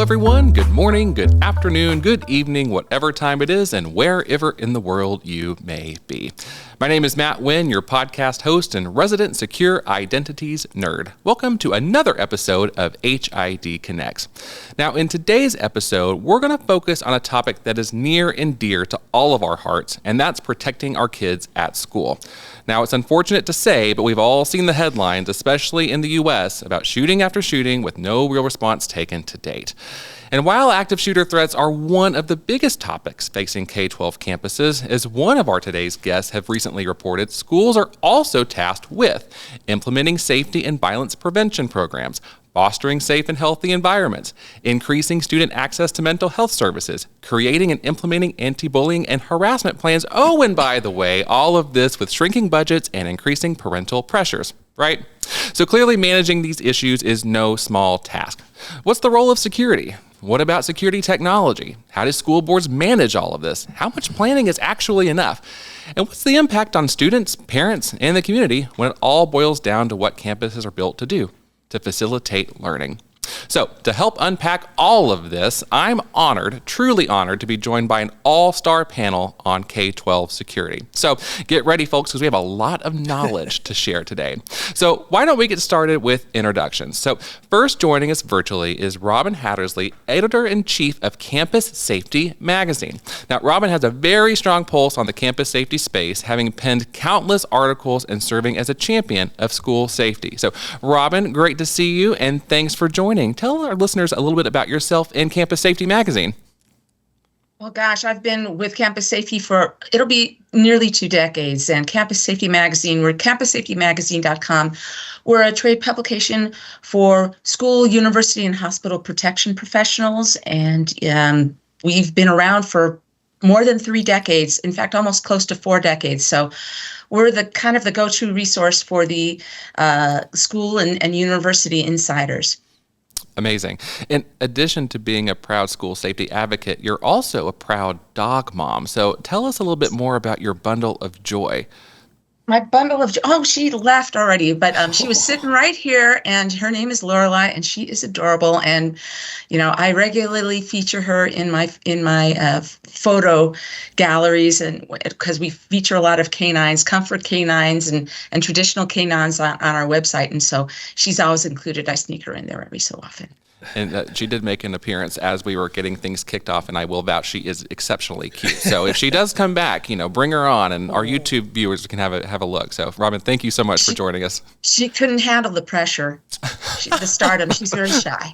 everyone. Good morning, good afternoon, good evening, whatever time it is, and wherever in the world you may be. My name is Matt Wynn, your podcast host and resident secure identities nerd. Welcome to another episode of HID Connects. Now, in today's episode, we're going to focus on a topic that is near and dear to all of our hearts, and that's protecting our kids at school. Now, it's unfortunate to say, but we've all seen the headlines, especially in the U.S., about shooting after shooting with no real response taken to date. And while active shooter threats are one of the biggest topics facing K-12 campuses, as one of our today's guests have recently reported, schools are also tasked with implementing safety and violence prevention programs, fostering safe and healthy environments, increasing student access to mental health services, creating and implementing anti-bullying and harassment plans. Oh, and by the way, all of this with shrinking budgets and increasing parental pressures, right? So clearly managing these issues is no small task. What's the role of security? What about security technology? How do school boards manage all of this? How much planning is actually enough? And what's the impact on students, parents, and the community when it all boils down to what campuses are built to do, to facilitate learning? So, to help unpack all of this, I'm honored, truly honored, to be joined by an all-star panel on K-12 security. So, get ready, folks, because we have a lot of knowledge to share today. So, why don't we get started with introductions? So, first joining us virtually is Robin Hattersley, Editor-in-Chief of Campus Safety Magazine. Now, Robin has a very strong pulse on the campus safety space, having penned countless articles and serving as a champion of school safety. So, Robin, great to see you, and thanks for joining. Tell our listeners a little bit about yourself and Campus Safety Magazine. Well, gosh, I've been with Campus Safety it'll be nearly 2 decades. And Campus Safety Magazine, we're campussafetymagazine.com. We're a trade publication for school, university, and hospital protection professionals. And we've been around for more than 3 decades, in fact, almost close to 4 decades. So we're the kind of the go-to resource for the school and university insiders. Amazing. In addition to being a proud school safety advocate, you're also a proud dog mom. So tell us a little bit more about your bundle of joy. My bundle of joy. Oh, she left already, but she was sitting right here, and her name is Lorelei, and she is adorable. And I regularly feature her in my photo galleries, and because we feature a lot of canines, comfort canines, and traditional canines on our website, and so she's always included. I sneak her in there every so often. And she did make an appearance as we were getting things kicked off, and I will vouch she is exceptionally cute. So if she does come back, bring her on, and our YouTube viewers can have a look. So Robin, thank you so much for joining us. She couldn't handle the pressure, the stardom. She's very shy.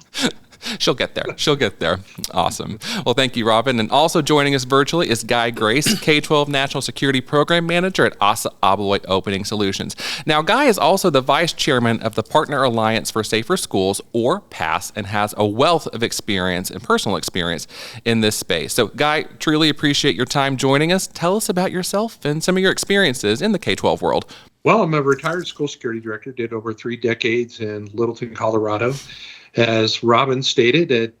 She'll get there. Awesome. Well, thank you, Robin. And also joining us virtually is Guy Grace, K-12 National Security Program Manager at ASA ABLOY Opening Solutions. Now, Guy is also the Vice Chairman of the Partner Alliance for Safer Schools, or PASS, and has a wealth of experience and personal experience in this space. So, Guy, truly appreciate your time joining us. Tell us about yourself and some of your experiences in the K-12 world. Well, I'm a retired school security director, did over 3 decades in Littleton, Colorado. As Robin stated, it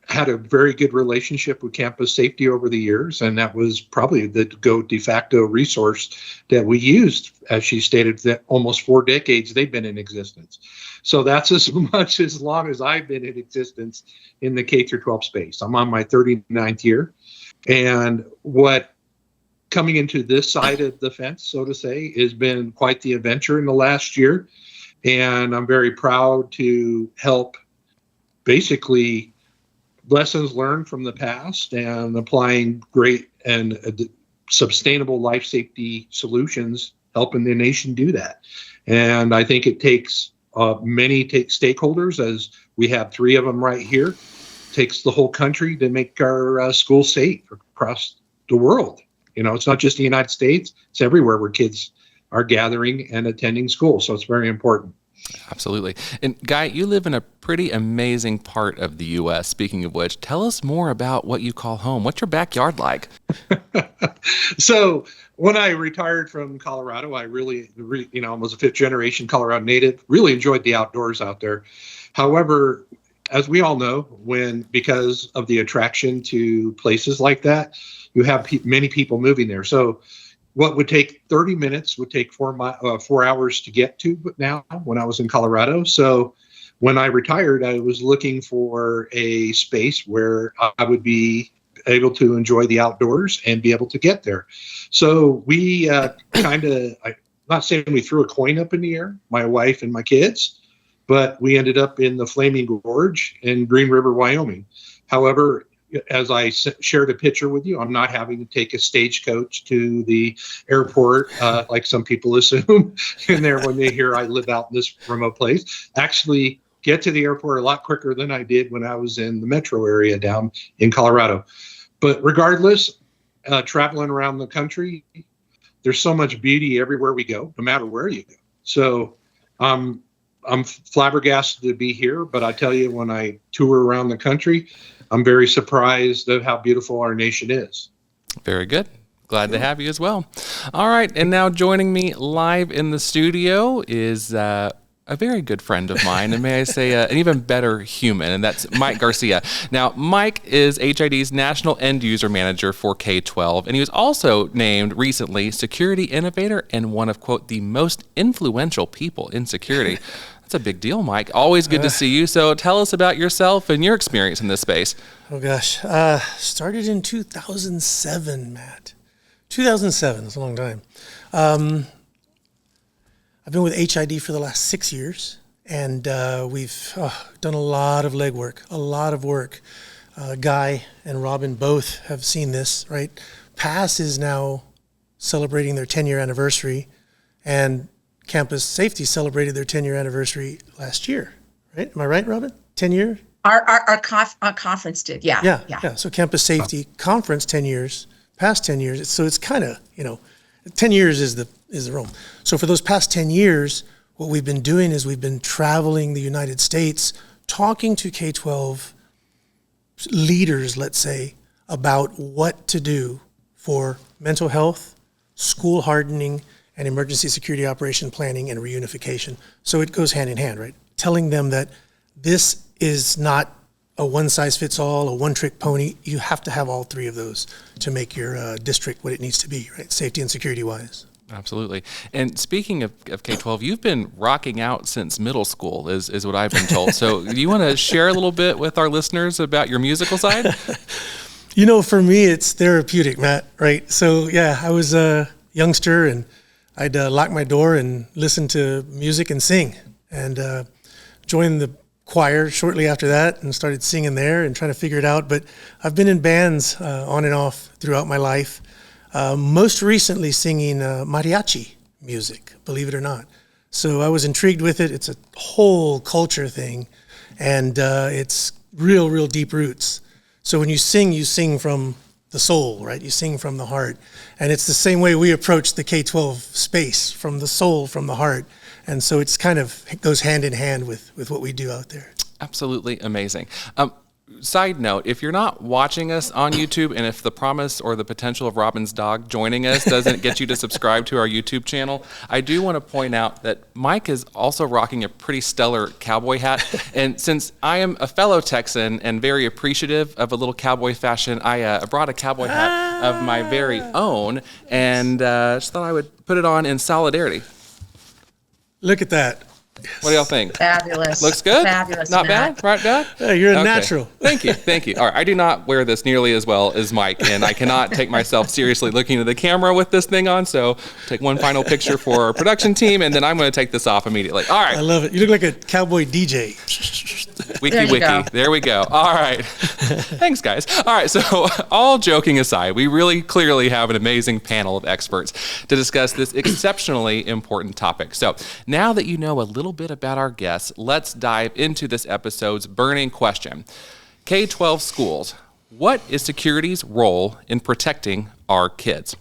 had a very good relationship with campus safety over the years, and that was probably the de facto resource that we used, as she stated, that almost 4 decades they've been in existence. So that's as long as I've been in existence in the K-12 space. I'm on my 39th year, and what coming into this side of the fence, so to say, has been quite the adventure in the last year, and I'm very proud to help basically lessons learned from the past and applying great and sustainable life safety solutions, helping the nation do that. And I think it takes many stakeholders, as we have 3 of them right here. It takes the whole country to make our schools safe across the world. It's not just the United States, it's everywhere where kids are gathering and attending school. So it's very important. Absolutely. And Guy, you live in a pretty amazing part of the U.S. Speaking of which, tell us more about what you call home. What's your backyard like? So when I retired from Colorado, I really, was a 5th generation Colorado native, really enjoyed the outdoors out there. However, as we all know, because of the attraction to places like that, you have many people moving there. So what would take 30 minutes would take 4 hours to get to now when I was in Colorado. So when I retired, I was looking for a space where I would be able to enjoy the outdoors and be able to get there. So we I'm not saying we threw a coin up in the air, my wife and my kids, but we ended up in the Flaming Gorge in Green River, Wyoming. However, as I shared a picture with you, I'm not having to take a stagecoach to the airport like some people assume in there when they hear I live out in this remote place. Actually, get to the airport a lot quicker than I did when I was in the metro area down in Colorado. But regardless, traveling around the country, there's so much beauty everywhere we go, no matter where you go. So I'm flabbergasted to be here, but I tell you, when I tour around the country, I'm very surprised at how beautiful our nation is. Very good. Glad to have you as well. All right. And now joining me live in the studio is a very good friend of mine, and may I say an even better human, and that's Mike Garcia. Now, Mike is HID's National End User Manager for K-12, and he was also named recently Security Innovator and one of, quote, the most influential people in security. That's a big deal, Mike. Always good to see you. So tell us about yourself and your experience in this space. Oh, gosh. Started in 2007, Matt. 2007. That's a long time. I've been with HID for the last 6 years, and we've done a lot of legwork, a lot of work. Guy and Robin both have seen this, right? PASS is now celebrating their 10-year anniversary, and Campus Safety celebrated their 10-year anniversary last year, right? Am I right, Robin? 10 years? Our conference did, yeah. Yeah. So Campus Safety Conference, 10 years, past 10 years. So it's kind of, 10 years is the realm. So for those past 10 years, what we've been doing is we've been traveling the United States, talking to K-12 leaders, let's say, about what to do for mental health, school hardening, and emergency security operation planning and reunification. So it goes hand in hand, right? Telling them that this is not a one-size-fits-all, a one-trick pony. You have to have all three of those to make your district what it needs to be, right? Safety and security-wise. Absolutely. And speaking of K-12, you've been rocking out since middle school, is what I've been told. So do you want to share a little bit with our listeners about your musical side? For me, it's therapeutic, Matt, right? So, yeah, I was a youngster, and I'd lock my door and listen to music and sing, and joined the choir shortly after that and started singing there and trying to figure it out. But I've been in bands on and off throughout my life. Most recently singing mariachi music, believe it or not. So I was intrigued with it. It's a whole culture thing, and it's real deep roots. So when you sing from the soul, right? You sing from the heart. And it's the same way we approach the K-12 space, from the soul, from the heart. And so it goes hand in hand with what we do out there. Absolutely amazing. Side note, if you're not watching us on YouTube, and if the promise or the potential of Robin's dog joining us doesn't get you to subscribe to our YouTube channel, I do want to point out that Mike is also rocking a pretty stellar cowboy hat. And since I am a fellow Texan and very appreciative of a little cowboy fashion, I brought a cowboy hat of my very own, and just thought I would put it on in solidarity. Look at that. What do y'all think? Fabulous. Looks good? Fabulous. Not Matt. bad? Right, Dad? Hey, you're a Okay. natural. Thank you. All right, I do not wear this nearly as well as Mike, and I cannot take myself seriously looking at the camera with this thing on, so take one final picture for our production team, and then I'm going to take this off immediately. All right. I love it. You look like a cowboy DJ. There you go. There we go. All right. Thanks, guys. All right, so all joking aside, we really clearly have an amazing panel of experts to discuss this exceptionally important topic. So now that you know a little bit about our guests, let's dive into this episode's burning question. K-12 schools, what is security's role in protecting our kids?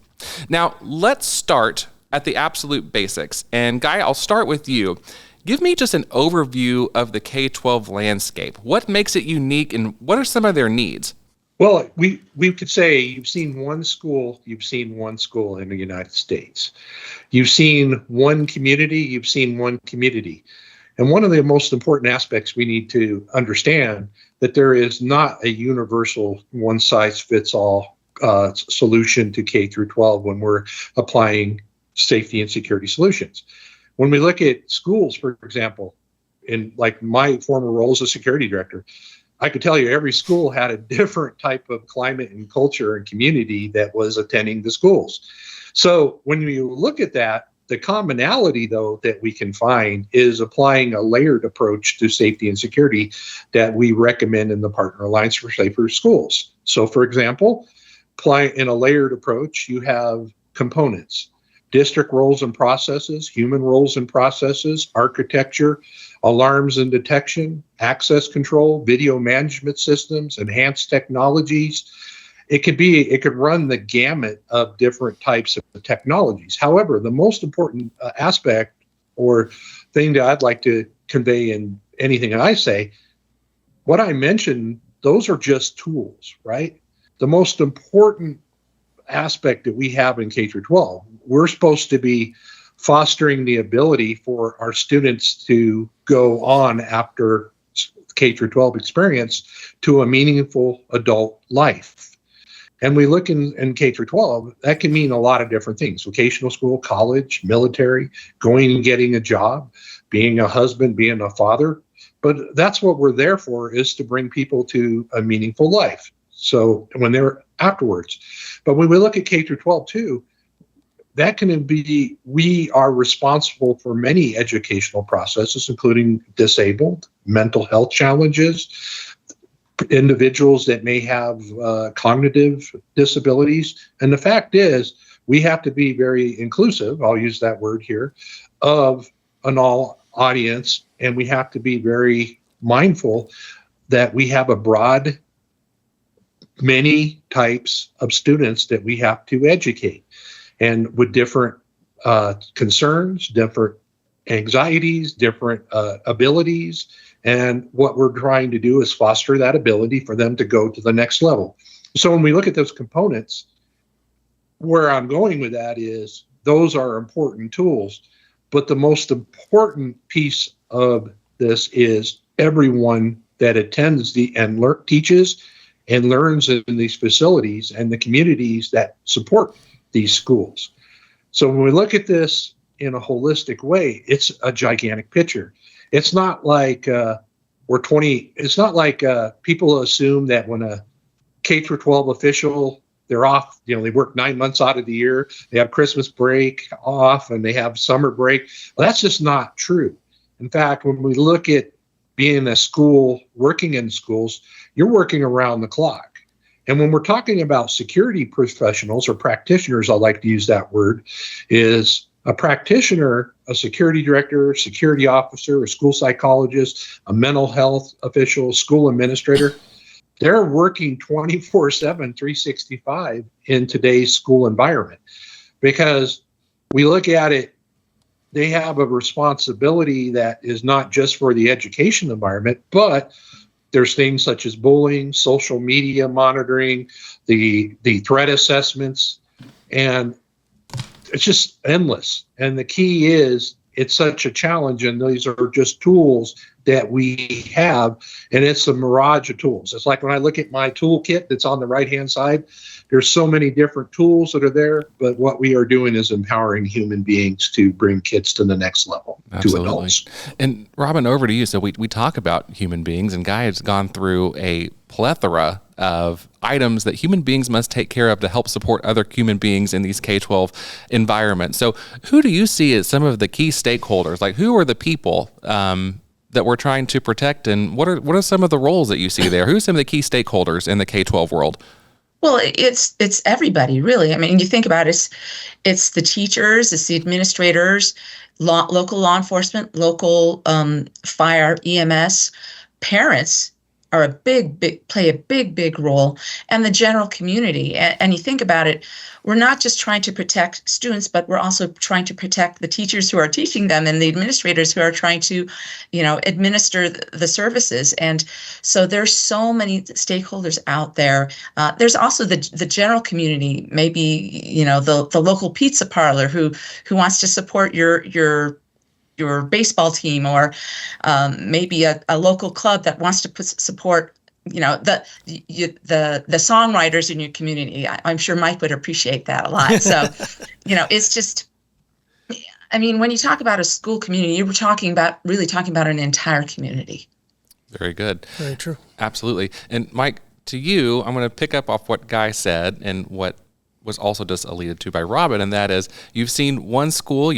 Now, let's start at the absolute basics. And Guy, I'll start with you. Give me just an overview of the K-12 landscape. What makes it unique, and what are some of their needs? Well, we could say you've seen one school in the United States. You've seen one community. And one of the most important aspects we need to understand that there is not a universal one-size-fits-all solution to K through 12 when we're applying safety and security solutions. When we look at schools, for example, in like my former role as a security director, I could tell you every school had a different type of climate and culture and community that was attending the schools. So when you look at that, the commonality, though, that we can find is applying a layered approach to safety and security that we recommend in the Partner Alliance for Safer Schools. So, for example, in a layered approach, you have components: district roles and processes, human roles and processes, architecture, alarms and detection, access control, video management systems, enhanced technologies. It could run the gamut of different types of technologies. However, the most important aspect or thing that I'd like to convey in anything I say, what I mentioned, those are just tools, right? The most important aspect that we have in K through 12, we're supposed to be fostering the ability for our students to go on after K through 12 experience to a meaningful adult life. And we look in K through 12, that can mean a lot of different things: vocational school, college, military, going and getting a job, being a husband, being a father. But that's what we're there for, is to bring people to a meaningful life. So when they're afterwards. But when we look at K through 12 too, that can be, we are responsible for many educational processes, including disabled, mental health challenges, individuals that may have cognitive disabilities. And the fact is, we have to be very inclusive, I'll use that word here, of an all audience. And we have to be very mindful that we have a broad, many types of students that we have to educate, and with different concerns, different anxieties, different abilities. And what we're trying to do is foster that ability for them to go to the next level. So when we look at those components, where I'm going with that is those are important tools, but the most important piece of this is everyone that attends teaches and learns in these facilities and the communities that support these schools. So when we look at this in a holistic way, it's a gigantic picture. It's not like it's not like people assume that when a K through 12 official, they're off, they work 9 months out of the year, they have Christmas break off and they have summer break. Well, that's just not true. In fact, when we look at being a school, working in schools, you're working around the clock. And when we're talking about security professionals or practitioners, I like to use that word, is a practitioner, a security director, security officer, a school psychologist, a mental health official, school administrator. They're working 24/7, 365 in today's school environment, because we look at it, they have a responsibility that is not just for the education environment, but there's things such as bullying, social media monitoring, the threat assessments, and it's just endless. And the key is, it's such a challenge, and these are just tools that we have, and it's a mirage of tools. It's like when I look at my toolkit that's on the right-hand side, there's so many different tools that are there, but what we are doing is empowering human beings to bring kids to the next level, Absolutely. to adults. And Robin, over to you. So we talk about human beings, and Guy has gone through a plethora of items that human beings must take care of to help support other human beings in these K-12 environments. So who do you see as some of the key stakeholders? Like, who are the people that we're trying to protect, and what are some of the roles that you see there? Who are some of the key stakeholders in the K-12 world? Well, it's everybody, really. I mean, you think about it, it's the teachers, it's the administrators, local law enforcement, local fire, EMS, parents are play a big role, and the general community. And you think about it, we're not just trying to protect students, but we're also trying to protect the teachers who are teaching them and the administrators who are trying to, administer the services. And so there's so many stakeholders out there. There's also the general community, maybe, the local pizza parlor who wants to support your baseball team, or maybe a local club that wants to support the songwriters in your community. I'm sure Mike would appreciate that a lot. So it's just, I mean, when you talk about a school community, you were really talking about an entire community. Very good. Very true. Absolutely. And Mike, to you, I'm going to pick up off what Guy said and what was also just alluded to by Robin, and that is you've seen one school,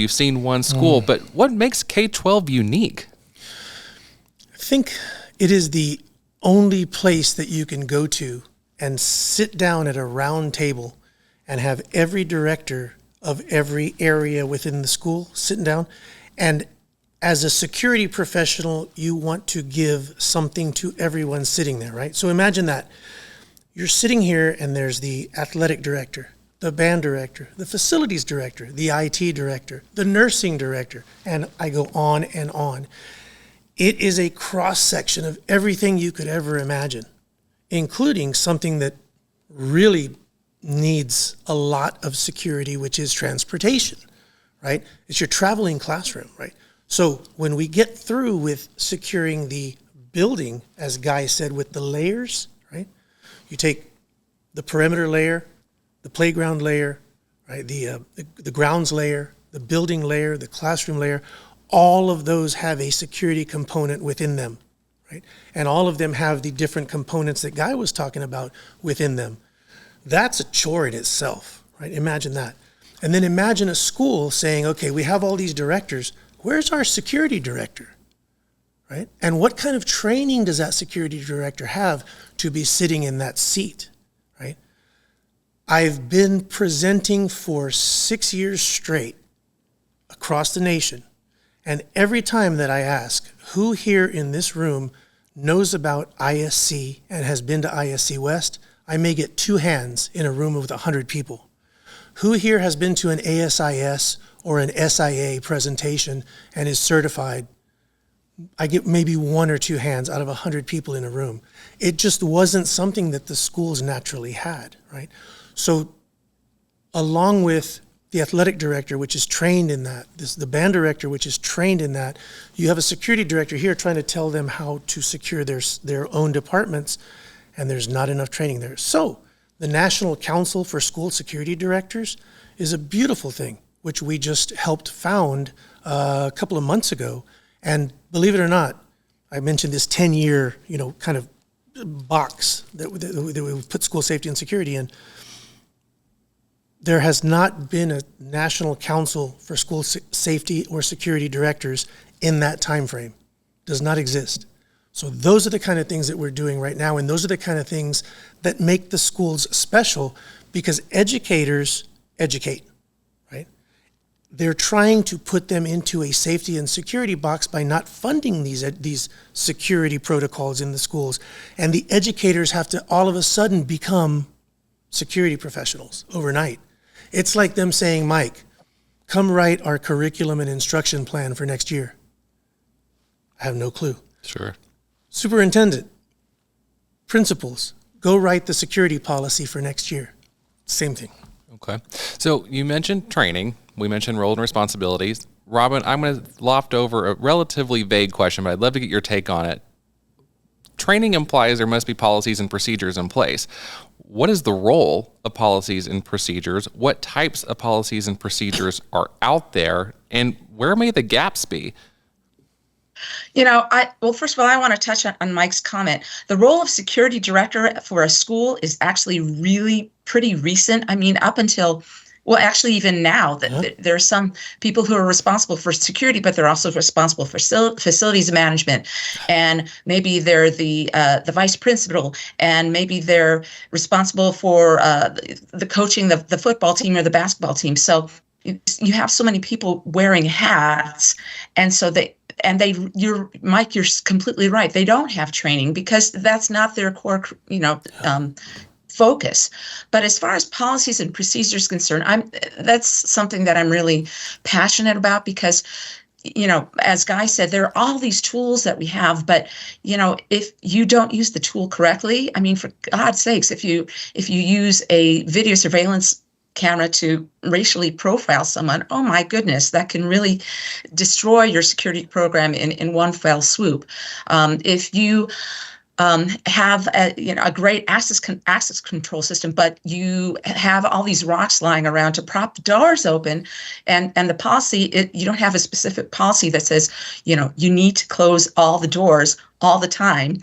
but what makes K-12 unique? I think it is the only place that you can go to and sit down at a round table and have every director of every area within the school sitting down. And as a security professional, you want to give something to everyone sitting there, right? So imagine that. You're sitting here and there's the athletic director, the band director, the facilities director, the IT director, the nursing director, and I go on and on. It is a cross-section of everything you could ever imagine, including something that really needs a lot of security, which is transportation, right? It's your traveling classroom, right? So when we get through with securing the building, as Guy said, with the layers, right? You take the perimeter layer, the playground layer, right? The grounds layer, the building layer, the classroom layer. All of those have a security component within them, right? And all of them have the different components that Guy was talking about within them. That's a chore in itself, right? Imagine that. And then imagine a school saying, okay, we have all these directors. Where's our security director, right? And what kind of training does that security director have to be sitting in that seat, right? I've been presenting for 6 years straight across the nation. And every time that I ask, who here in this room knows about ISC and has been to ISC West, I may get 2 hands in a room with 100 people. Who here has been to an ASIS or an SIA presentation and is certified? I get maybe 1 or 2 hands out of 100 people in a room. It just wasn't something that the schools naturally had, right? So along with the athletic director, which is trained in that, the band director, which is trained in that, you have a security director here trying to tell them how to secure their own departments, and there's not enough training there. So the National Council for School Security Directors is a beautiful thing, which we just helped found a couple of months ago. And believe it or not, I mentioned this 10-year, kind of box that we put school safety and security in. There has not been a National Council for School Safety or Security Directors in that time frame. Does not exist. So those are the kind of things that we're doing right now, and those are the kind of things that make the schools special, because educators educate, right? They're trying to put them into a safety and security box by not funding these security protocols in the schools, and the educators have to all of a sudden become security professionals overnight. It's like them saying, Mike, come write our curriculum and instruction plan for next year. I have no clue. Sure. Superintendent, principals, go write the security policy for next year. Same thing. Okay. So you mentioned training. We mentioned role and responsibilities. Robin, I'm going to loft over a relatively vague question, but I'd love to get your take on it. Training implies there must be policies and procedures in place. What is the role of policies and procedures? What types of policies and procedures are out there, and where may the gaps be? First of all, I want to touch on Mike's comment. The role of security director for a school is actually really pretty recent. I mean, up until, actually even now, there are some people who are responsible for security, but they're also responsible for facilities management. And maybe they're the vice principal, and maybe they're responsible for the coaching the football team or the basketball team. So you have so many people wearing hats, and so you're completely right. They don't have training because that's not their core, focus. But as far as policies and procedures concerned, that's something that I'm really passionate about, because, as Guy said, there are all these tools that we have, but, if you don't use the tool correctly, I mean, for God's sakes, if you use a video surveillance camera to racially profile someone, oh my goodness, that can really destroy your security program in one fell swoop. If you have a great access control system, but you have all these rocks lying around to prop the doors open, and the policy, you don't have a specific policy that says, you need to close all the doors all the time.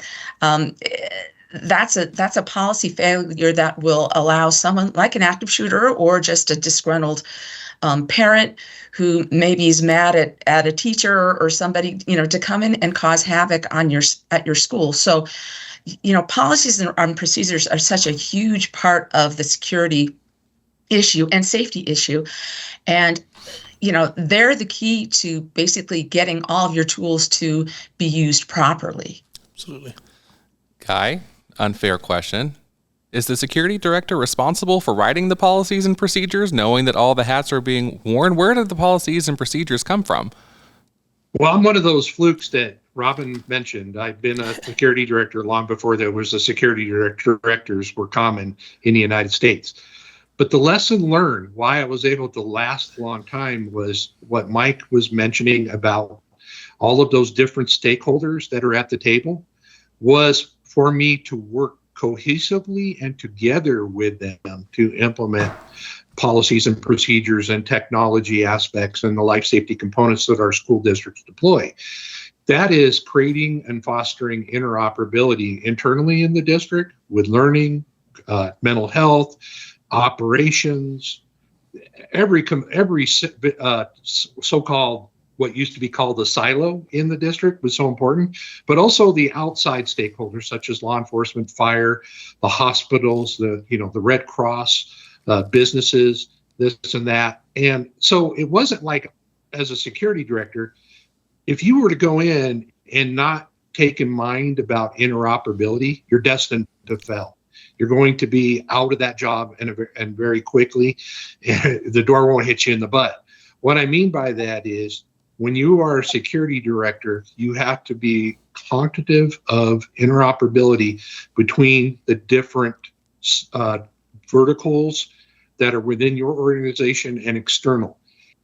That's a policy failure that will allow someone like an active shooter or just a disgruntled parent who maybe is mad at a teacher or somebody, to come in and cause havoc at your school. So, policies and procedures are such a huge part of the security issue and safety issue. And, they're the key to basically getting all of your tools to be used properly. Absolutely. Guy, unfair question. Is the security director responsible for writing the policies and procedures, knowing that all the hats are being worn? Where did the policies and procedures come from? Well, I'm one of those flukes that Robin mentioned. I've been a security director long before there was a security directors were common in the United States. But the lesson learned, why I was able to last a long time, was what Mike was mentioning about all of those different stakeholders that are at the table, was for me to work cohesively and together with them to implement policies and procedures and technology aspects and the life safety components that our school districts deploy. That is creating and fostering interoperability internally in the district with learning, mental health, operations, every so-called what used to be called the silo in the district was so important, but also the outside stakeholders such as law enforcement, fire, the hospitals, the Red Cross, businesses, this and that. And so it wasn't like, as a security director, if you were to go in and not take in mind about interoperability, you're destined to fail. You're going to be out of that job and very quickly. The door won't hit you in the butt. What I mean by that is, when you are a security director, you have to be cognitive of interoperability between the different verticals that are within your organization and external.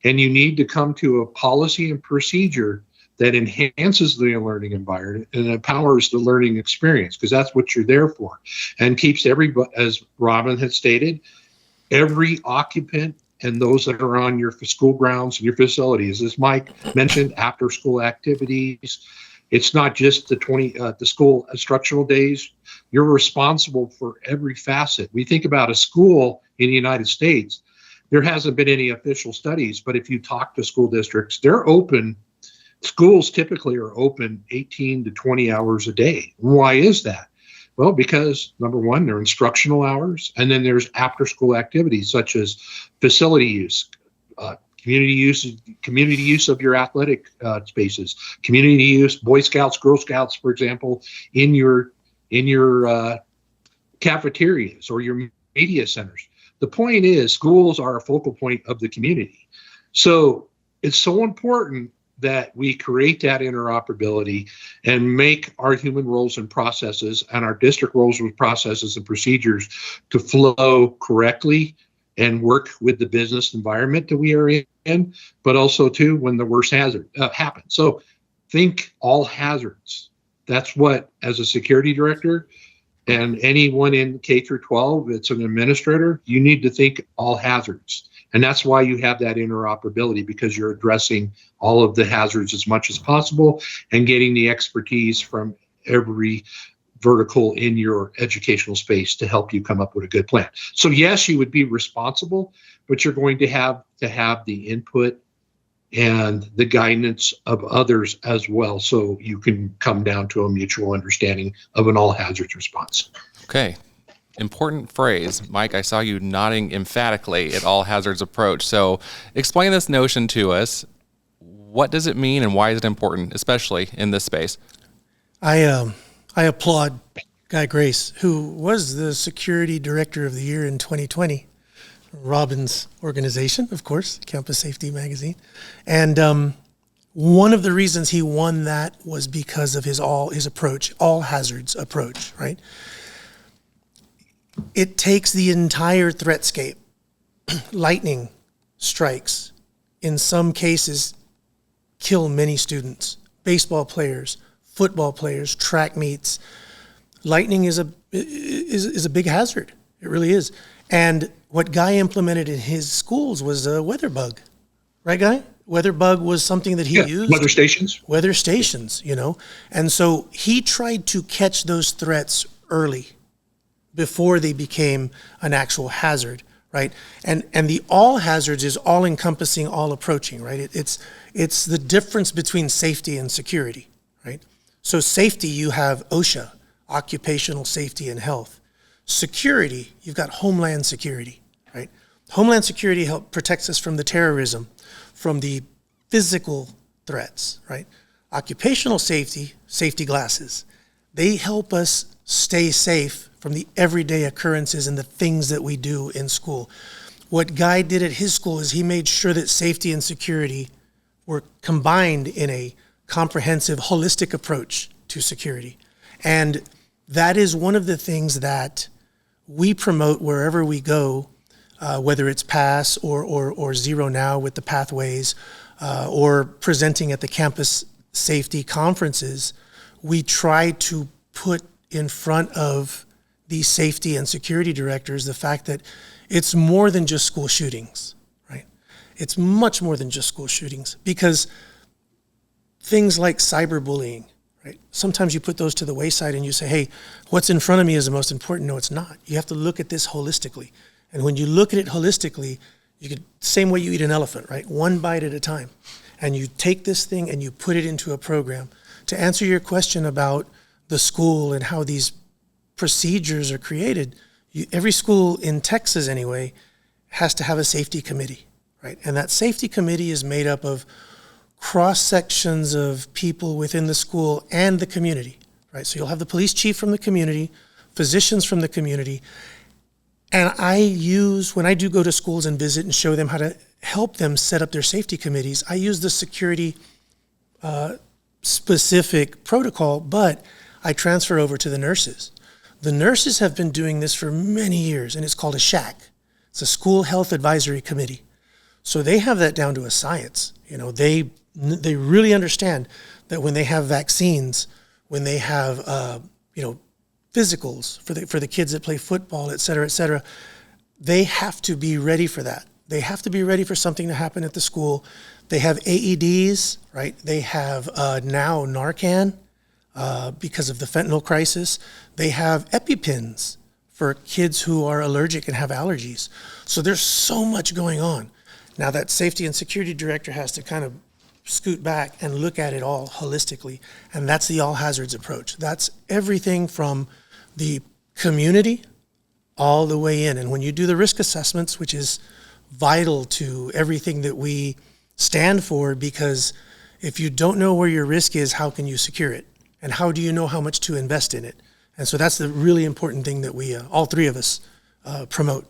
And you need to come to a policy and procedure that enhances the learning environment and empowers the learning experience, because that's what you're there for, and keeps everybody, as Robin had stated, every occupant and those that are on your school grounds and your facilities, as Mike mentioned, after school activities. It's not just the school instructional days. You're responsible for every facet. We think about a school in the United States. There hasn't been any official studies, but if you talk to school districts, they're open. Schools typically are open 18 to 20 hours a day. Why is that? Well, because number one, they're instructional hours, and then there's after-school activities such as facility use, community use of your athletic spaces, community use, Boy Scouts, Girl Scouts, for example, in your cafeterias or your media centers. The point is, schools are a focal point of the community. So it's so important that we create that interoperability and make our human roles and processes and our district roles and processes and procedures to flow correctly and work with the business environment that we are in, but also too when the worst hazard happens. So think all hazards. That's what, as a security director and anyone in K through 12, it's an administrator, you need to think all hazards. And that's why you have that interoperability, because you're addressing all of the hazards as much as possible and getting the expertise from every vertical in your educational space to help you come up with a good plan. So yes, you would be responsible, but you're going to have the input and the guidance of others as well, so you can come down to a mutual understanding of an all hazards response. Okay. Important phrase. Mike, I saw you nodding emphatically at all hazards approach. So explain this notion to us. What does it mean and why is it important, especially in this space? I applaud Guy Grace, who was the security director of the year in 2020, Robin's organization, of course, Campus Safety Magazine. And one of the reasons he won that was because of his approach, all hazards approach, right? It takes the entire threatscape. Lightning strikes, in some cases, kill many students, baseball players, football players, track meets, lightning is a big hazard. It really is. And what Guy implemented in his schools was a weather bug, right, Guy? Weather bug was something that he used. Weather stations. Weather stations, And so he tried to catch those threats early before they became an actual hazard, right? And the all hazards is all encompassing, all approaching, right? It's the difference between safety and security, right? So safety, you have OSHA, occupational safety and health. Security, you've got Homeland Security, right? Homeland Security protects us from the terrorism, from the physical threats, right? Occupational safety, safety glasses, they help us stay safe from the everyday occurrences and the things that we do in school. What Guy did at his school is he made sure that safety and security were combined in a comprehensive, holistic approach to security. And that is one of the things that we promote wherever we go, whether it's PASS or Zero Now with the pathways, or presenting at the campus safety conferences. We try to put in front of these safety and security directors the fact that it's more than just school shootings, right? It's much more than just school shootings, because things like cyberbullying, right? Sometimes you put those to the wayside and you say, hey, what's in front of me is the most important. No, it's not. You have to look at this holistically. And when you look at it holistically, same way you eat an elephant, right? One bite at a time. And you take this thing and you put it into a program. To answer your question about the school and how these procedures are created, every school in Texas anyway has to have a safety committee, right? And that safety committee is made up of cross sections of people within the school and the community, right? So you'll have the police chief from the community, physicians from the community. And when I do go to schools and visit and show them how to help them set up their safety committees, I use the security specific protocol, but I transfer over to the nurses. The nurses have been doing this for many years, and it's called a SHAC. It's a School Health Advisory Committee. So they have that down to a science. They really understand that when they have vaccines, when they have physicals for the kids that play football, et cetera, they have to be ready for that. They have to be ready for something to happen at the school. They have AEDs, right? They have now Narcan because of the fentanyl crisis. They have EpiPens for kids who are allergic and have allergies. So there's so much going on. Now that safety and security director has to kind of scoot back and look at it all holistically. And that's the all hazards approach. That's everything from the community all the way in. And when you do the risk assessments, which is vital to everything that we stand for, because if you don't know where your risk is, how can you secure it? And how do you know how much to invest in it? And so that's the really important thing that we, all three of us, promote.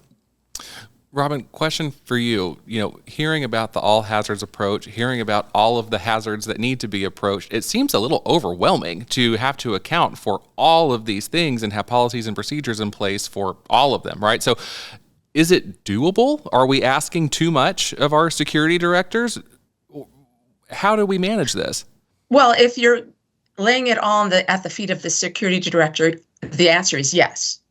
Robin, question for you. Hearing about the all hazards approach, hearing about all of the hazards that need to be approached, it seems a little overwhelming to have to account for all of these things and have policies and procedures in place for all of them, right? So is it doable? Are we asking too much of our security directors? How do we manage this? Well, if you're laying it all at the feet of the security director, the answer is yes.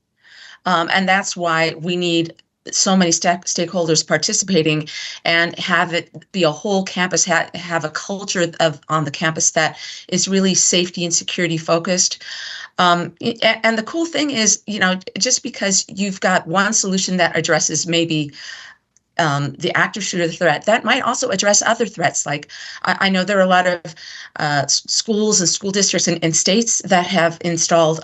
And that's why we need so many stakeholders participating and have it be a whole campus, have a culture on the campus that is really safety and security focused. And the cool thing is, just because you've got one solution that addresses maybe the active shooter threat, that might also address other threats. Like I know there are a lot of schools and school districts and states that have installed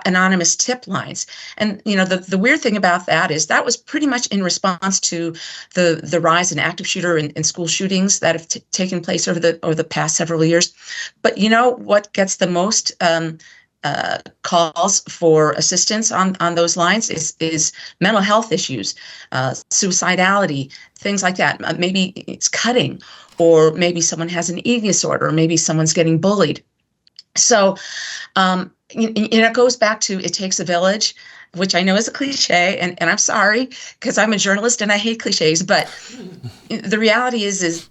anonymous tip lines. And the weird thing about that is that was pretty much in response to the rise in active shooter and school shootings that have taken place over the past several years. But what gets the most calls for assistance on those lines is mental health issues, suicidality, things like that. Maybe it's cutting, or maybe someone has an eating disorder, or maybe someone's getting bullied. So it goes back to it takes a village, which I know is a cliche, and I'm sorry because I'm a journalist and I hate cliches, but the reality is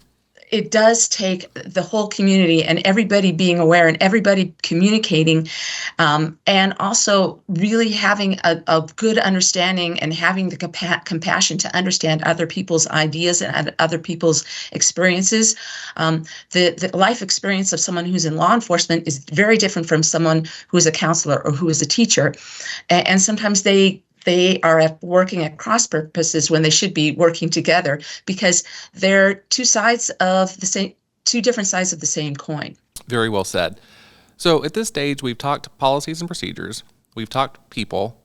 it does take the whole community and everybody being aware and everybody communicating, and also really having a good understanding and having the compassion to understand other people's ideas and other people's experiences. The life experience of someone who's in law enforcement is very different from someone who is a counselor or who is a teacher. And sometimes they are working at cross purposes when they should be working together, because they're two different sides of the same coin. Very well said. So at this stage, we've talked policies and procedures. We've talked people.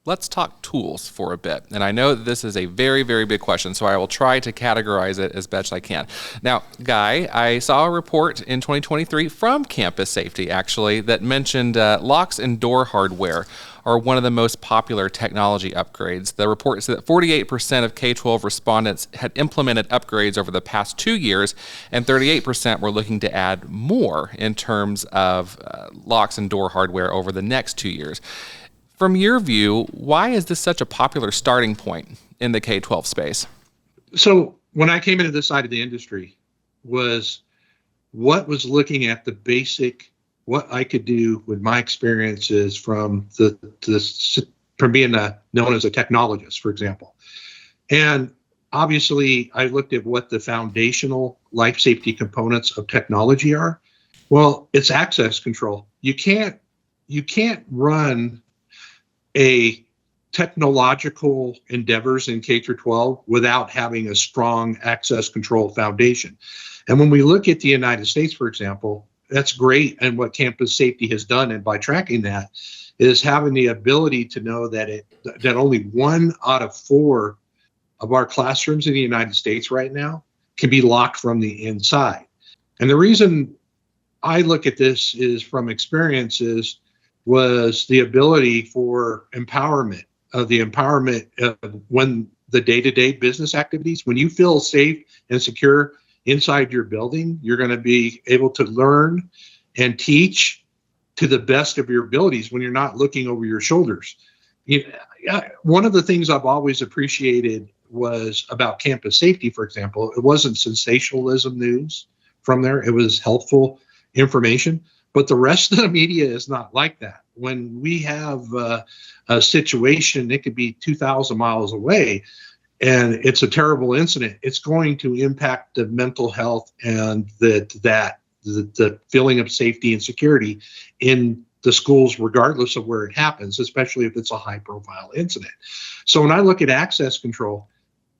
Let's talk tools for a bit. And I know that this is a very, very big question, so I will try to categorize it as best I can. Now, Guy, I saw a report in 2023 from Campus Safety, actually, that mentioned locks and door hardware are one of the most popular technology upgrades. The report said that 48% of K-12 respondents had implemented upgrades over the past 2 years, and 38% were looking to add more in terms of locks and door hardware over the next 2 years. From your view, why is this such a popular starting point in the K-12 space? So when I came into this side of the industry was looking at the basic, what I could do with my experiences from being known as a technologist, for example. And obviously I looked at what the foundational life safety components of technology are. Well, it's access control. You can't run a technological endeavors in K-12 without having a strong access control foundation. And when we look at the United States, for example, that's great. And what Campus Safety has done, and by tracking that, is having the ability to know that only 1 out of 4 of our classrooms in the United States right now can be locked from the inside. And the reason I look at this is from experiences was the ability for empowerment of when the day-to-day business activities, when you feel safe and secure inside your building, you're going to be able to learn and teach to the best of your abilities when you're not looking over your shoulders. One of the things I've always appreciated was about Campus Safety, for example, it wasn't sensationalism news from there. It was helpful information. But the rest of the media is not like that. When we have a situation, it could be 2,000 miles away, and it's a terrible incident, it's going to impact the mental health and the feeling of safety and security in the schools, regardless of where it happens, especially if it's a high-profile incident. So when I look at access control,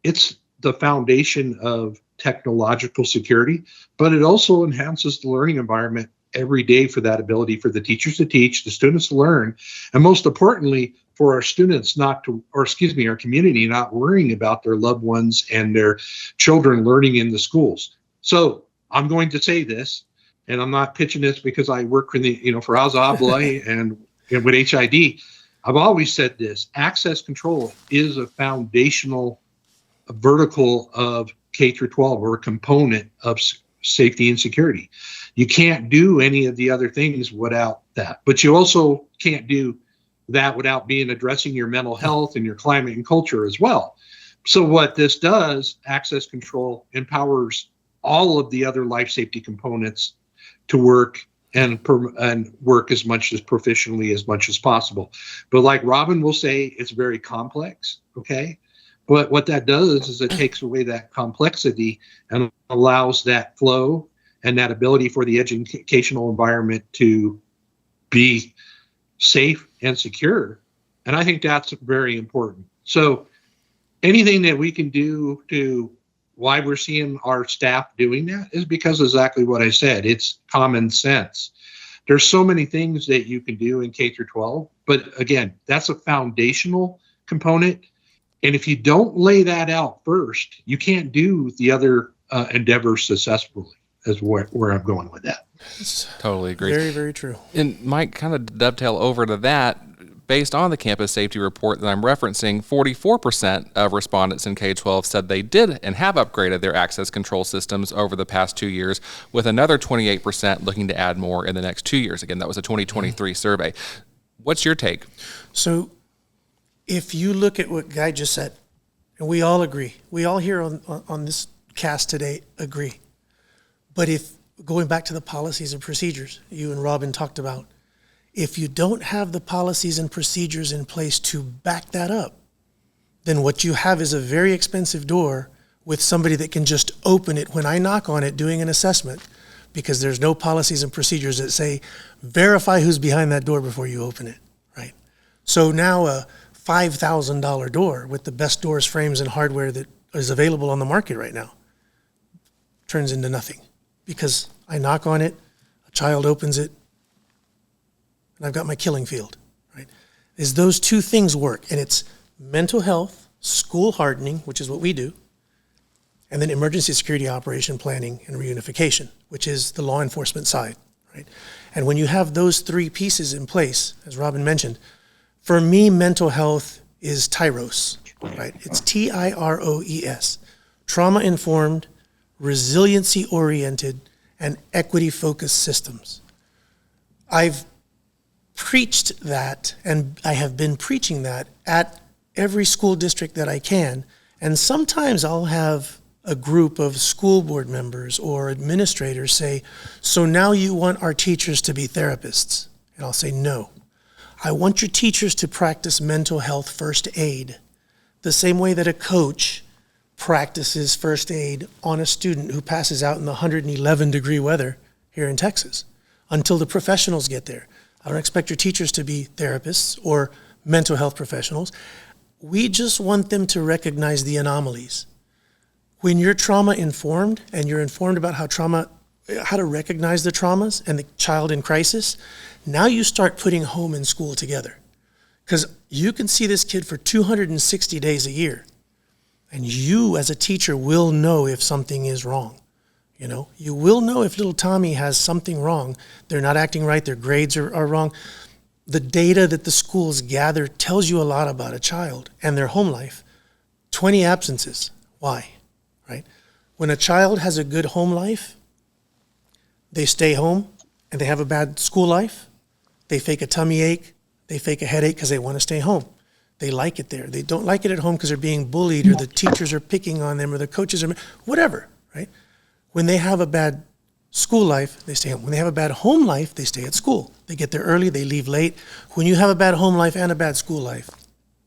it's the foundation of technological security, but it also enhances the learning environment every day for that ability for the teachers to teach, the students to learn, and most importantly, for our students our community not worrying about their loved ones and their children learning in the schools. So I'm going to say this, and I'm not pitching this because I work for for Asa Abloy and with HID. I've always said this: access control is a foundational vertical of K-12 or a component of safety and security. You can't do any of the other things without that, but you also can't do that without addressing your mental health and your climate and culture as well. So what this does, access control empowers all of the other life safety components to work and work as much as proficiently as much as possible. But like Robin will say, it's very complex. Okay. But what that does is it takes away that complexity and allows that flow and that ability for the educational environment to be safe and secure. And I think that's very important. So anything that we can do to why we're seeing our staff doing that is because exactly what I said. It's common sense. There's so many things that you can do in K-12, but again, that's a foundational component. And if you don't lay that out first, you can't do the other endeavors successfully. Is where I'm going with that. Totally agree. Very, very true. And Mike, kind of dovetail over to that, based on the Campus Safety report that I'm referencing, 44% of respondents in K-12 said they did and have upgraded their access control systems over the past 2 years, with another 28% looking to add more in the next 2 years. Again, that was a 2023 survey. What's your take? So if you look at what Guy just said, and we all agree, we all here on this cast today agree, But if, going back to the policies and procedures you and Robin talked about, if you don't have the policies and procedures in place to back that up, then what you have is a very expensive door with somebody that can just open it when I knock on it doing an assessment, because there's no policies and procedures that say, verify who's behind that door before you open it, right? So now a $5,000 door with the best doors, frames, and hardware that is available on the market right now turns into nothing, because I knock on it, a child opens it, and I've got my killing field, right? Is those two things work, and it's mental health, school hardening, which is what we do, and then emergency security operation planning and reunification, which is the law enforcement side, right? And when you have those three pieces in place, as Robin mentioned, for me, mental health is TIROS, right? It's TIROES, trauma-informed, resiliency-oriented, and equity-focused systems. I've preached that, and I have been preaching that at every school district that I can, and sometimes I'll have a group of school board members or administrators say, so now you want our teachers to be therapists? And I'll say, no. I want your teachers to practice mental health first aid, the same way that a coach practices first aid on a student who passes out in the 111-degree weather here in Texas, until the professionals get there. I don't expect your teachers to be therapists or mental health professionals. We just want them to recognize the anomalies. When you're trauma-informed and you're informed about how to recognize the traumas and the child in crisis, now you start putting home and school together. Because you can see this kid for 260 days a year, and you as a teacher will know if something is wrong. You know, you will know if little Tommy has something wrong. They're not acting right, their grades are wrong. The data that the schools gather tells you a lot about a child and their home life. 20 absences. Why? Right? When a child has a good home life, they stay home, and they have a bad school life, they fake a tummy ache, they fake a headache because they want to stay home. They like it there. They don't like it at home because they're being bullied, or the teachers are picking on them, or the coaches are, whatever, right? When they have a bad school life, they stay home. When they have a bad home life, they stay at school. They get there early, they leave late. When you have a bad home life and a bad school life,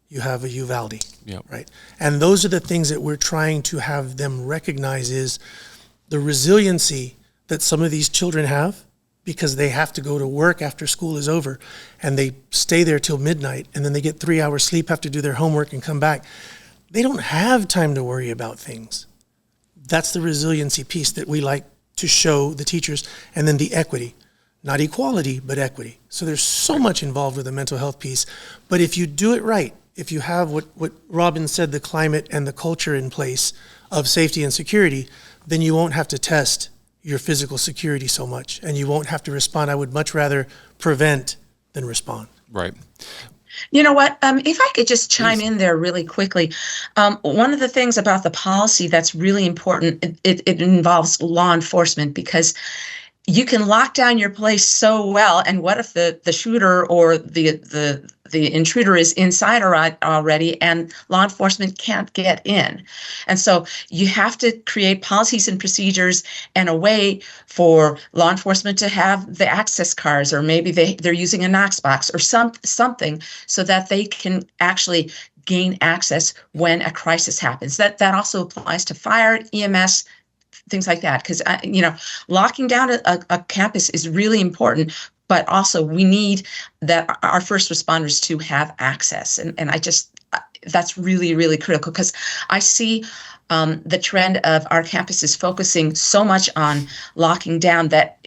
you have a Uvalde, right? And those are the things that we're trying to have them recognize, is the resiliency that some of these children have, because they have to go to work after school is over, and they stay there till midnight, and then they get 3 hours sleep, have to do their homework and come back. They don't have time to worry about things. That's the resiliency piece that we like to show the teachers. And then the equity, not equality, but equity. So there's so much involved with the mental health piece. But if you do it right, if you have what Robin said, the climate and the culture in place of safety and security, then you won't have to test your physical security so much, and you won't have to respond. I would much rather prevent than respond. Right. You know what? If I could just chime in there really quickly. One of the things about the policy that's really important, it involves law enforcement, because you can lock down your place so well, and what if the shooter or the intruder is inside already, and law enforcement can't get in? And so you have to create policies and procedures and a way for law enforcement to have the access cards, or maybe they're using a Knox box or something, so that they can actually gain access when a crisis happens. That also applies to fire, EMS, things like that, because locking down a campus is really important, but also we need that our first responders to have access, and that's really, really critical, because I see the trend of our campuses focusing so much on locking down that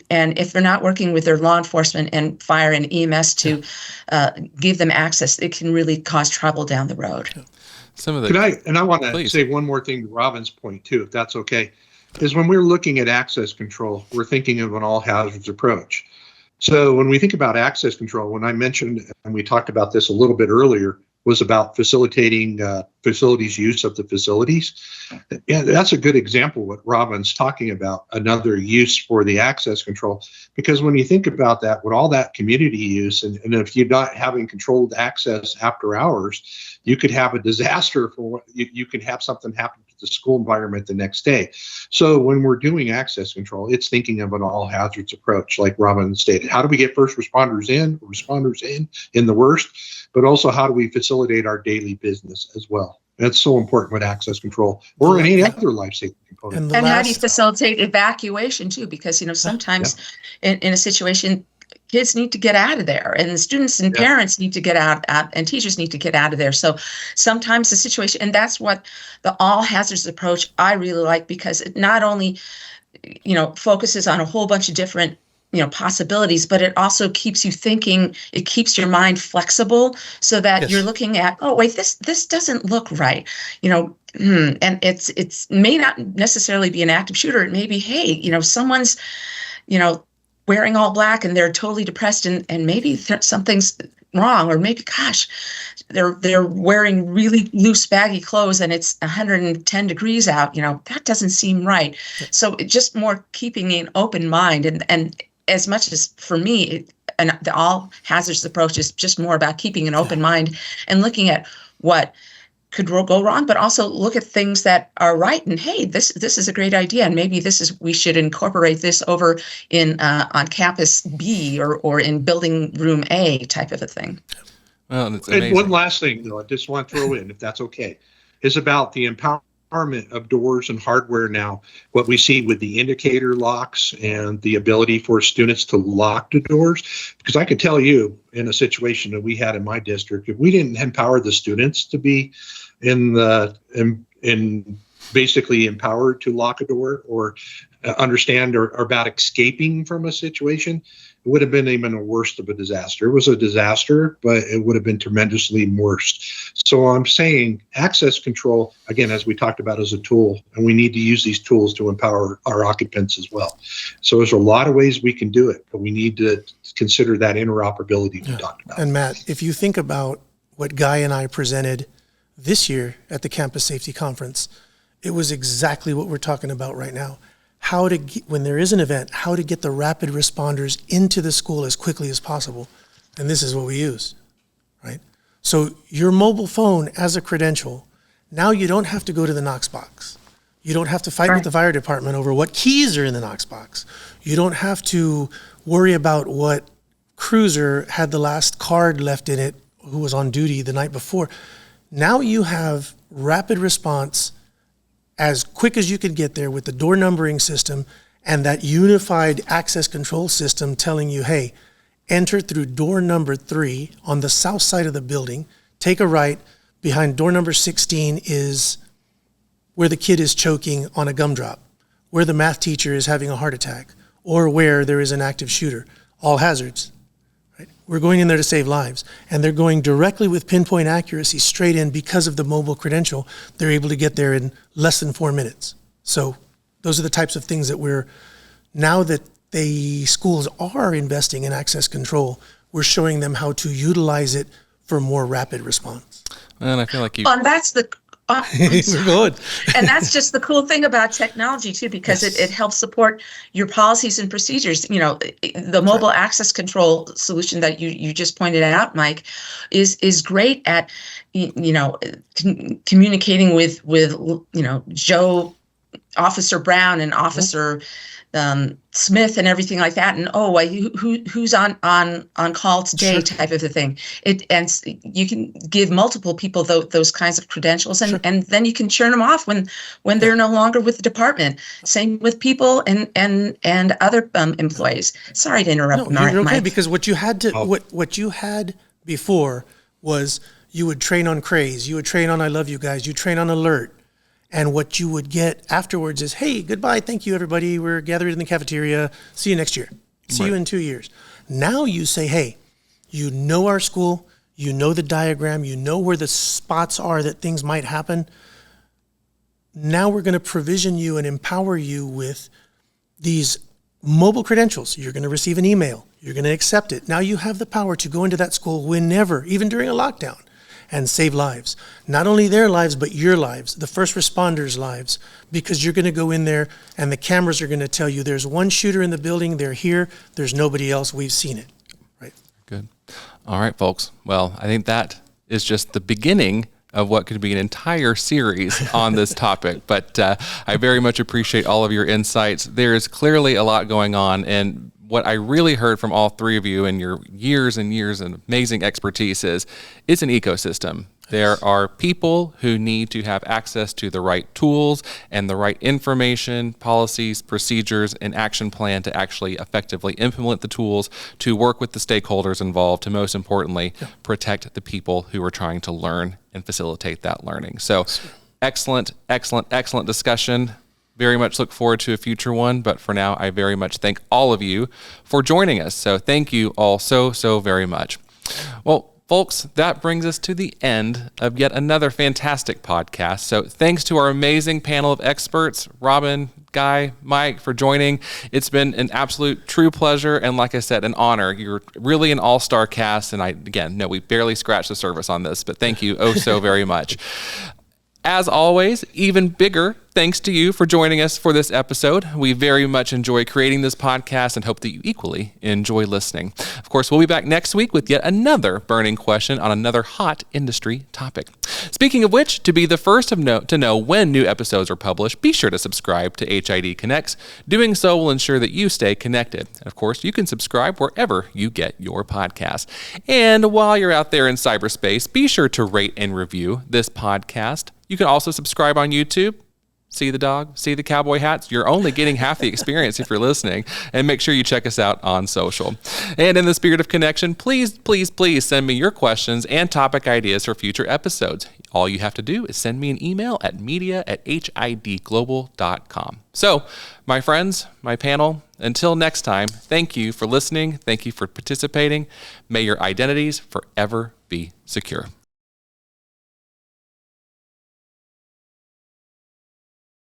and if they're not working with their law enforcement and fire and EMS to give them access, it can really cause trouble down the road. I want to say one more thing to Robin's point too, if that's okay, is when we're looking at access control, we're thinking of an all hazards approach. So when we think about access control, when I mentioned, and we talked about this a little bit earlier, was about facilitating facilities use of the facilities. Yeah, that's a good example what Robin's talking about, another use for the access control. Because when you think about that, with all that community use, and if you're not having controlled access after hours, you could have a disaster for you could have something happen to the school environment the next day. So when we're doing access control, it's thinking of an all hazards approach, like Robin stated. How do we get first responders in the worst, but also how do we facilitate our daily business as well? That's so important with access control or any other life safety component. And how do you facilitate evacuation too? Because, sometimes in a situation, kids need to get out of there, and the students and parents need to get out, and teachers need to get out of there. So sometimes the situation, and that's what the all hazards approach I really like, because it not only, focuses on a whole bunch of different possibilities, but it also keeps you thinking. It keeps your mind flexible so that you're looking at, oh wait, this doesn't look right, and it's may not necessarily be an active shooter. It may be, hey, someone's, wearing all black and they're totally depressed, and maybe something's wrong, or maybe, gosh, they're wearing really loose, baggy clothes and it's 110 degrees out. That doesn't seem right. So it just more keeping an open mind, and as much as for me, and the all hazards approach is just more about keeping an open mind and looking at what could go wrong, but also look at things that are right. And hey, this is a great idea, and maybe we should incorporate this over in on campus B or in building room A type of a thing. Well, it's amazing. And one last thing, though, I just want to throw in, if that's okay, is about the empowerment of doors and hardware now. What we see with the indicator locks and the ability for students to lock the doors, because I can tell you, in a situation that we had in my district, if we didn't empower the students to be in basically empowered to lock a door or understand or about escaping from a situation, it would have been even a worse of a disaster. It was a disaster, but it would have been tremendously worse. So I'm saying access control, again, as we talked about, is a tool, and we need to use these tools to empower our occupants as well. So there's a lot of ways we can do it, but we need to consider that interoperability we talked about. And Matt, if you think about what Guy and I presented this year at the Campus Safety Conference, it was exactly what we're talking about right now. How to get, when there is an event, how to get the rapid responders into the school as quickly as possible. And this is what we use, right? So your mobile phone as a credential, now you don't have to go to the Knox box. You don't have to fight with the fire department over what keys are in the Knox box. You don't have to worry about what cruiser had the last card left in it who was on duty the night before. Now you have rapid response as quick as you could get there with the door numbering system and that unified access control system telling you, hey, enter through door number 3 on the south side of the building, take a right, behind door number 16 is where the kid is choking on a gumdrop, where the math teacher is having a heart attack, or where there is an active shooter. All hazards. Right? We're going in there to save lives, and they're going directly with pinpoint accuracy straight in because of the mobile credential. They're able to get there in less than 4 minutes. So those are the types of things that now that the schools are investing in access control, we're showing them how to utilize it for more rapid response. And I feel like And that's the We're good. and that's just the cool thing about technology too, because it helps support your policies and procedures. The mobile access control solution that you just pointed out, Mike, is great at communicating with Joe, Officer Brown, and Officer Smith and everything like that, and who's on call today, type of a thing. And you can give multiple people those kinds of credentials, and then you can churn them off when they're no longer with the department. Same with people and other employees. Sorry to interrupt, No, you're okay, Mike. because what you had before was you would train on Craze, you would train on I Love You Guys, you train on Alert. And what you would get afterwards is, hey, goodbye, thank you, everybody. We're gathered in the cafeteria. See you next year. See you in 2 years. Now you say, hey, you know our school, you know the diagram, you know where the spots are that things might happen. Now we're going to provision you and empower you with these mobile credentials. You're going to receive an email. You're going to accept it. Now you have the power to go into that school whenever, even during a lockdown, and save lives. Not only their lives, but your lives, the first responders' lives, because you're going to go in there and the cameras are going to tell you there's one shooter in the building, they're here, there's nobody else, we've seen it. Right. Good. All right, folks. Well, I think that is just the beginning of what could be an entire series on this topic. But I very much appreciate all of your insights. There is clearly a lot going on, and what I really heard from all three of you and your years and years of amazing expertise is it's an ecosystem. There are people who need to have access to the right tools and the right information, policies, procedures, and action plan to actually effectively implement the tools, to work with the stakeholders involved, to most importantly, protect the people who are trying to learn and facilitate that learning. So excellent discussion. Very much look forward to a future one, but for now, I very much thank all of you for joining us. So thank you all so very much. Well, folks, that brings us to the end of yet another fantastic podcast. So thanks to our amazing panel of experts, Robin, Guy, Mike, for joining. It's been an absolute true pleasure, and like I said, an honor. You're really an all-star cast, and we barely scratched the surface on this, but thank you so very much. As always, even bigger thanks to you for joining us for this episode. We very much enjoy creating this podcast and hope that you equally enjoy listening. Of course, we'll be back next week with yet another burning question on another hot industry topic. Speaking of which, to be the first to know when new episodes are published, be sure to subscribe to HID Connects. Doing so will ensure that you stay connected. And of course, you can subscribe wherever you get your podcasts. And while you're out there in cyberspace, be sure to rate and review this podcast. You can also subscribe on YouTube. See the dog, see the cowboy hats. You're only getting half the experience if you're listening. And make sure you check us out on social. And in the spirit of connection, please send me your questions and topic ideas for future episodes. All you have to do is send me an email at media@hidglobal.com. So, my friends, my panel, until next time, thank you for listening. Thank you for participating. May your identities forever be secure.